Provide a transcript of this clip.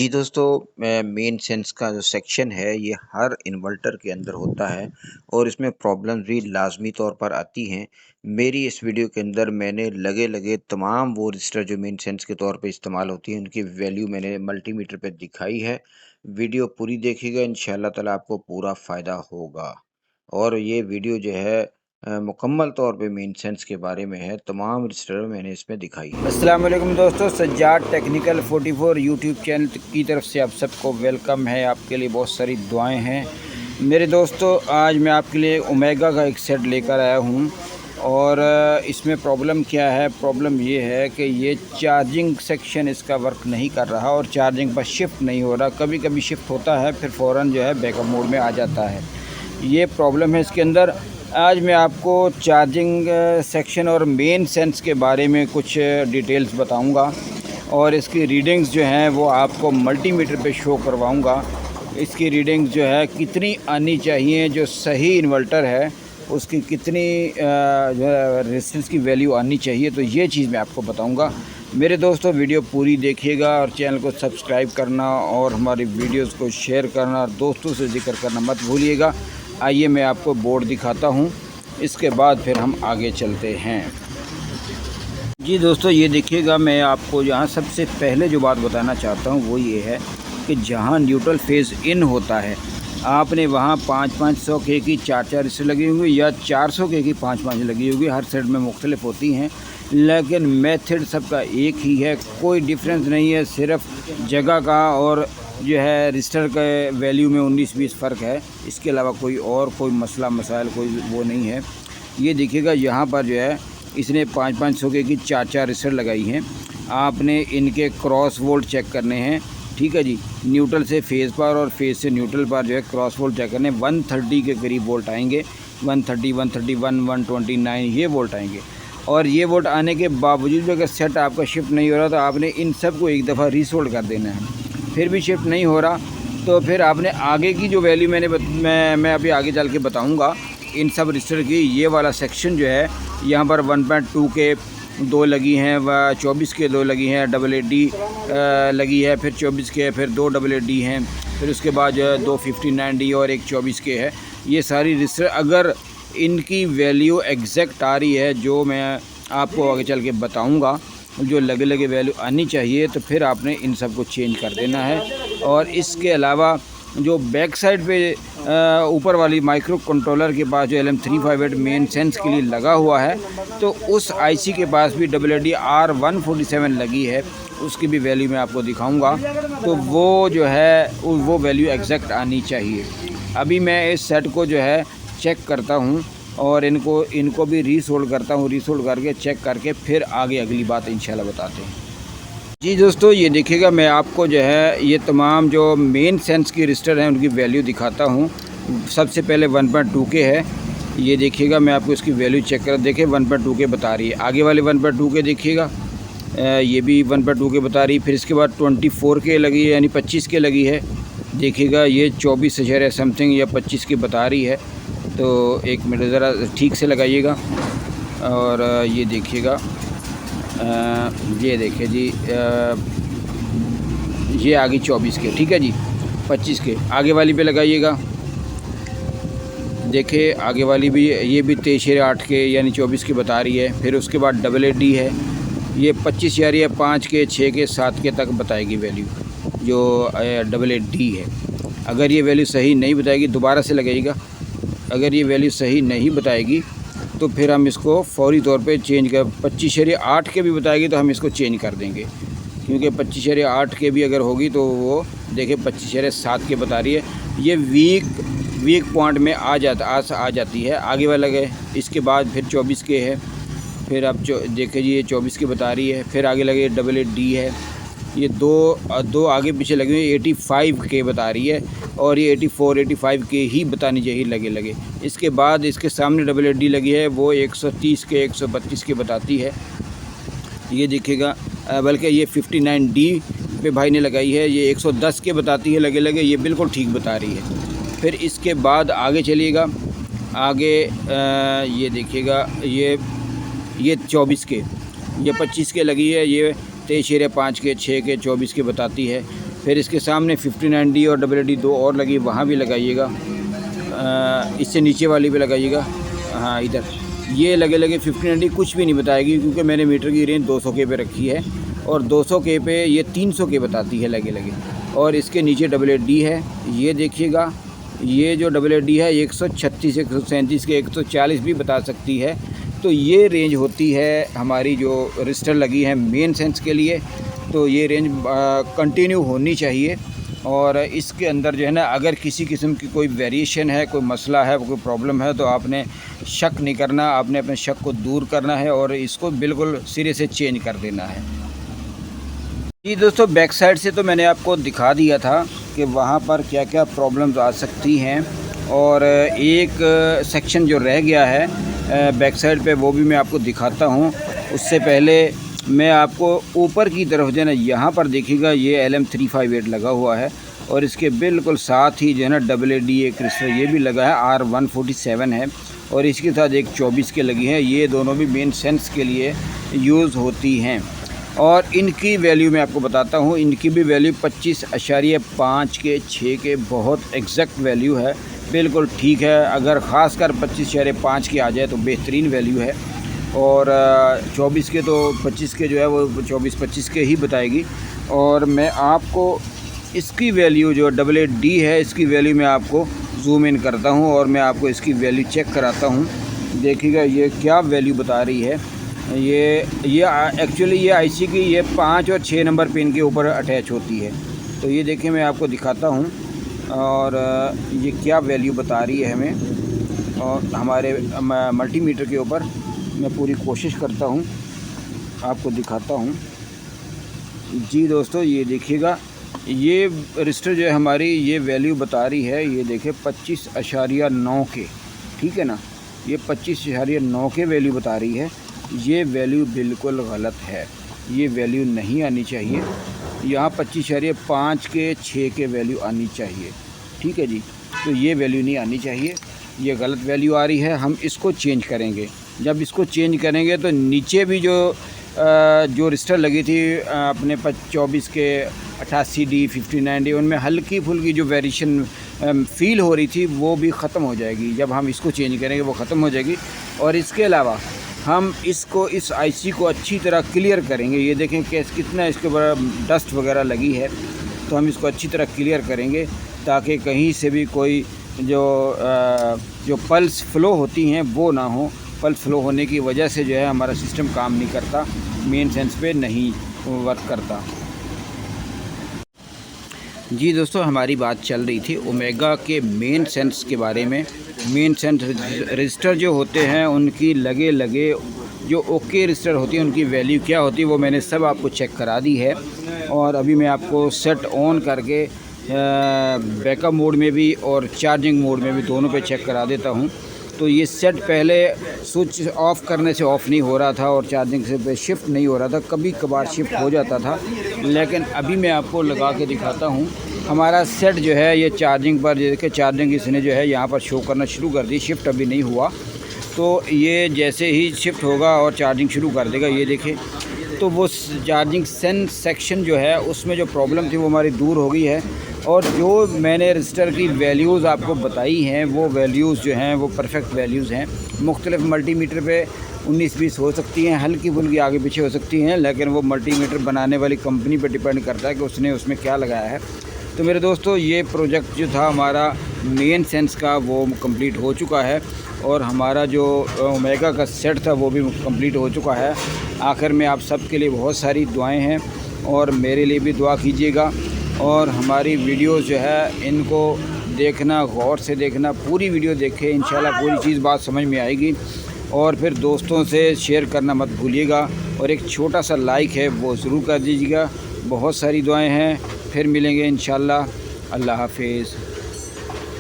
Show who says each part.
Speaker 1: जी दोस्तों, main sense का जो सेक्शन है ये हर इन्वर्टर के अंदर होता है और इसमें प्रॉब्लम भी लाजमी तौर पर आती हैं। मेरी इस वीडियो के अंदर मैंने लगे लगे तमाम वो रजिस्टर जो मेन सेंस के तौर पे इस्तेमाल होती हैं उनकी वैल्यू मैंने मल्टीमीटर पे दिखाई है। वीडियो पूरी देखिएगा, इंशाल्लाह ताला आपको पूरा फ़ायदा होगा। और ये वीडियो जो है मुकम्मल तौर पे मेन सेंस के बारे में है, तमाम रजिस्टर मैंने इसमें दिखाई है।
Speaker 2: अस्सलाम वालेकुम दोस्तों, सज्जाद टेक्निकल 44 यूट्यूब चैनल की तरफ से आप सबको वेलकम है। आपके लिए बहुत सारी दुआएं हैं मेरे दोस्तों। आज मैं आपके लिए ओमेगा का एक सेट लेकर आया हूं और इसमें प्रॉब्लम क्या है। प्रॉब्लम ये है कि ये चार्जिंग सेक्शन इसका वर्क नहीं कर रहा और चार्जिंग पर शिफ्ट नहीं हो रहा। कभी कभी शिफ्ट होता है फिर फ़ौरन जो है बैकअप मोड में आ जाता है। ये प्रॉब्लम है इसके अंदर। आज मैं आपको चार्जिंग सेक्शन और मेन सेंस के बारे में कुछ डिटेल्स बताऊंगा और इसकी रीडिंग्स जो हैं वो आपको मल्टीमीटर पे शो करवाऊंगा। इसकी रीडिंग्स जो है कितनी आनी चाहिए, जो सही इन्वर्टर है उसकी कितनी जो है रेजिस्टेंस की वैल्यू आनी चाहिए, तो ये चीज़ मैं आपको बताऊंगा। मेरे दोस्तों वीडियो पूरी देखिएगा और चैनल को सब्सक्राइब करना और हमारी वीडियोस को शेयर करना और दोस्तों से जिक्र करना मत भूलिएगा। आइए मैं आपको बोर्ड दिखाता हूं, इसके बाद फिर हम आगे चलते हैं। जी दोस्तों ये देखिएगा, मैं आपको यहाँ सबसे पहले जो बात बताना चाहता हूँ वो ये है कि जहाँ न्यूट्रल फेज़ इन होता है आपने वहाँ 500 के की 4 रजिस्टर लगी होंगी या 400 के की 5 लगी होगी। हर सेट में मुख्तलिफ होती हैं लेकिन मेथड सबका एक ही है, कोई डिफरेंस नहीं है। सिर्फ जगह का और जो है रजिस्टर के वैल्यू में 19-20 फ़र्क है, इसके अलावा कोई मसला मसाइल कोई वो नहीं है। ये देखिएगा यहाँ पर जो है इसने 500 के की 4 रजिस्टर लगाई हैं। आपने इनके क्रॉस वोल्ट चेक करने हैं, ठीक है जी। न्यूट्रल से फेज़ पर और फेज़ से न्यूट्रल पर जो है क्रॉस वोल्ट चेक करने। 130 के करीब वोल्ट आएंगे, 130, 131, 129 ये वोल्ट आएंगे। और ये वोल्ट आने के बावजूद भी अगर सेट आपका शिफ्ट नहीं हो रहा तो आपने इन सब को एक दफ़ा रीसोल्ड कर देना है। फिर भी शिफ्ट नहीं हो रहा तो फिर आपने आगे की जो वैल्यू मैं अभी आगे चल के बताऊंगा इन सब रजिस्टर की। ये वाला सेक्शन जो है यहाँ पर 1.2 के 2 लगी हैं, व 24 के 2 लगी हैं, AAD लगी है, फिर 24 के, फिर 2 AAD हैं, फिर उसके बाद जो है 2 59D और एक 24 के है। ये सारी रजिस्टर अगर इनकी वैल्यू एग्जैक्ट आ रही है जो मैं आपको आगे चल के बताऊँगा, जो लगे लगे वैल्यू आनी चाहिए, तो फिर आपने इन सब को चेंज कर देना है। और इसके अलावा जो बैक साइड पे ऊपर वाली माइक्रो कंट्रोलर के पास जो LM358 मेन सेंस के लिए लगा हुआ है, तो उस आईसी के पास भी AAD R147 लगी है, उसकी भी वैल्यू मैं आपको दिखाऊंगा। तो वो जो है वो वैल्यू एग्जैक्ट आनी चाहिए। अभी मैं इस सेट को जो है चेक करता हूँ और इनको भी रीसोल्ड करता हूँ। रीसोल्ड करके चेक करके फिर आगे अगली बात इंशाल्लाह बताते हैं। जी दोस्तों ये देखिएगा, मैं आपको जो है ये तमाम जो मेन सेंस की रजिस्टर हैं उनकी वैल्यू दिखाता हूँ। सबसे पहले 1.2 के है, ये देखिएगा मैं आपको इसकी वैल्यू चेक कर देखिए 1.2 के बता रही है। आगे वाले 1.2 के देखिएगा, ये भी 1.2 के बता रही है। फिर इसके बाद 24 के लगी है, यानी 25 के लगी है। देखिएगा ये 24 समथिंग या 25 की बता रही है। तो एक मिनट ज़रा ठीक से लगाइएगा। और ये देखिएगा, ये देखिए जी, ये आ गई 24 के, ठीक है जी। 25 के आगे वाली पे लगाइएगा, देखिए आगे वाली भी, ये भी 23/8 के यानी 24 की बता रही है। फिर उसके बाद AAD है, ये 25 यारी है, 5 के, 6 के, 7 के तक बताएगी वैल्यू जो AAD है। अगर ये वैल्यू सही नहीं बताएगी दोबारा से लगाइएगा। अगर ये वैल्यू सही नहीं बताएगी तो फिर हम इसको फौरी तौर पे चेंज कर, 25/8 के भी बताएगी तो हम इसको चेंज कर देंगे, क्योंकि 25/8 के भी अगर होगी तो वो देखिए 25/7 के बता रही है। ये वीक पॉइंट में आ जाती है। आगे वाला गए, इसके बाद फिर 24 के है। फिर अब देखिए ये 24 के बता रही है। फिर आगे लगे AAD है, ये दो आगे पीछे लगे हुए 85 के बता रही है और ये 85 के ही बतानी चाहिए लगे। इसके बाद इसके सामने AAD लगी है, वो 130 के 132 के बताती है। ये देखिएगा, बल्कि ये 59D पे भाई ने लगाई है, ये 110 के बताती है लगे, ये बिल्कुल ठीक बता रही है। फिर इसके बाद आगे चलिएगा, आगे ये देखिएगा, ये 24 के, ये 25 के लगी है, ये 23/5 के, 6 के, 24 के बताती है। फिर इसके सामने 59D और AAD दो और लगी, वहाँ भी लगाइएगा। इससे नीचे वाली भी लगाइएगा, हाँ इधर। ये लगे 59D कुछ भी नहीं बताएगी, क्योंकि मैंने मीटर की रेंज 200K पे रखी है और 200K पे ये 300K बताती है लगे। और इसके नीचे AAD है, ये देखिएगा। ये जो AAD है 136, 137 के 140 भी बता सकती है। तो ये रेंज होती है हमारी जो रजिस्टर लगी है मेन सेंस के लिए। तो ये रेंज कंटिन्यू होनी चाहिए। और इसके अंदर जो है ना, अगर किसी किस्म की कोई वेरिएशन है, कोई मसला है, कोई प्रॉब्लम है, तो आपने शक नहीं करना, आपने अपने शक को दूर करना है और इसको बिल्कुल सिरे से चेंज कर देना है। जी दोस्तों, बैक साइड से तो मैंने आपको दिखा दिया था कि वहाँ पर क्या क्या प्रॉब्लम्स आ सकती हैं। और एक सेक्शन जो रह गया है बैक साइड पे, वो भी मैं आपको दिखाता हूँ। उससे पहले मैं आपको ऊपर की तरफ जो है ना, यहाँ पर देखिएगा ये LM358 लगा हुआ है और इसके बिल्कुल साथ ही जो है ना AAD एक रजिस्टर ये भी लगा है, R147 है और इसके साथ एक 24 के लगी है। ये दोनों भी मेन सेंस के लिए यूज़ होती हैं। और इनकी वैल्यू मैं आपको बताता हूँ। इनकी भी वैल्यू 25.5 के 6 के बहुत एग्जैक्ट वैल्यू है, बिल्कुल ठीक है। अगर ख़ासकर 25.5 की आ जाए तो बेहतरीन वैल्यू है। और 24 के तो 25 के जो है वो 24-25 के ही बताएगी। और मैं आपको इसकी वैल्यू जो AAD है, इसकी वैल्यू मैं आपको जूम इन करता हूँ और मैं आपको इसकी वैल्यू चेक कराता हूँ। देखिएगा ये क्या वैल्यू बता रही है। ये एक्चुअली ये IC की ये 5 और 6 नंबर पिन के ऊपर अटैच होती है। तो ये देखिए मैं आपको दिखाता हूँ और ये क्या वैल्यू बता रही है हमें। और हमारे मल्टीमीटर के ऊपर मैं पूरी कोशिश करता हूँ, आपको दिखाता हूँ। जी दोस्तों, ये देखिएगा, ये रजिस्टर जो है हमारी ये वैल्यू बता रही है। ये देखिए 25.9 के, ठीक है ना, ये 25.9 के वैल्यू बता रही है। ये वैल्यू बिल्कुल गलत है, ये वैल्यू नहीं आनी चाहिए। यहाँ 25.5 के 6 के वैल्यू आनी चाहिए, ठीक है जी। तो ये वैल्यू नहीं आनी चाहिए, ये गलत वैल्यू आ रही है। हम इसको चेंज करेंगे। जब इसको चेंज करेंगे तो नीचे भी जो रजिस्टर लगी थी अपने 24 के 88D 59D, उनमें हल्की फुल्की जो वेरिएशन फील हो रही थी वो भी ख़त्म हो जाएगी। जब हम इसको चेंज करेंगे वो ख़त्म हो जाएगी। और इसके अलावा हम इस IC को अच्छी तरह क्लियर करेंगे। ये देखें कि कितना इसके ऊपर डस्ट वगैरह लगी है, तो हम इसको अच्छी तरह क्लियर करेंगे ताकि कहीं से भी कोई जो पल्स फ्लो होती हैं वो ना हो। पल्स फ्लो होने की वजह से जो है हमारा सिस्टम काम नहीं करता, मेन सेंस पे नहीं वर्क करता। जी दोस्तों, हमारी बात चल रही थी ओमेगा के मेन सेंस के बारे में। मेन सेंस रजिस्टर जो होते हैं उनकी लगे जो ओके रजिस्टर होती है उनकी वैल्यू क्या होती है वो मैंने सब आपको चेक करा दी है। और अभी मैं आपको सेट ऑन करके बैकअप मोड में भी और चार्जिंग मोड में भी दोनों पे चेक करा देता हूँ। तो ये सेट पहले स्विच ऑफ़ करने से ऑफ़ नहीं हो रहा था और चार्जिंग से पे शिफ्ट नहीं हो रहा था, कभी कभार शिफ्ट हो जाता था। लेकिन अभी मैं आपको लगा के दिखाता हूँ। हमारा सेट जो है ये चार्जिंग पर, देखिए चार्जिंग इसने जो है यहाँ पर शो करना शुरू कर दी, शिफ्ट अभी नहीं हुआ। तो ये जैसे ही शिफ्ट होगा और चार्जिंग शुरू कर देगा, ये देखिए, तो वो चार्जिंग सेक्शन जो है उसमें जो प्रॉब्लम थी वो हमारी दूर हो गई है। और जो मैंने रजिस्टर की वैल्यूज़ आपको बताई हैं वो वैल्यूज़ जो हैं वो परफेक्ट वैल्यूज़ हैं। मुख्तलिफ मल्टीमीटर पे 19-20 हो सकती हैं, हल्की फुल्की आगे पीछे हो सकती हैं, लेकिन वो मल्टीमीटर बनाने वाली कंपनी पे डिपेंड करता है कि उसने उसमें क्या लगाया है। तो मेरे दोस्तों, ये प्रोजेक्ट जो था हमारा मेन सेंस का वो कंप्लीट हो चुका है और हमारा जो ओमेगा का सेट था वो भी कंप्लीट हो चुका है। आखिर में आप सब के लिए बहुत सारी दुआएं हैं और मेरे लिए भी दुआ कीजिएगा। और हमारी वीडियोस जो है इनको देखना, गौर से देखना, पूरी वीडियो देखें, इंशाल्लाह पूरी चीज़ बात समझ में आएगी। और फिर दोस्तों से शेयर करना मत भूलिएगा और एक छोटा सा लाइक है वो ज़रूर कर दीजिएगा। बहुत सारी दुआएं हैं, फिर मिलेंगे इंशाल्लाह। अल्लाह हाफिज़।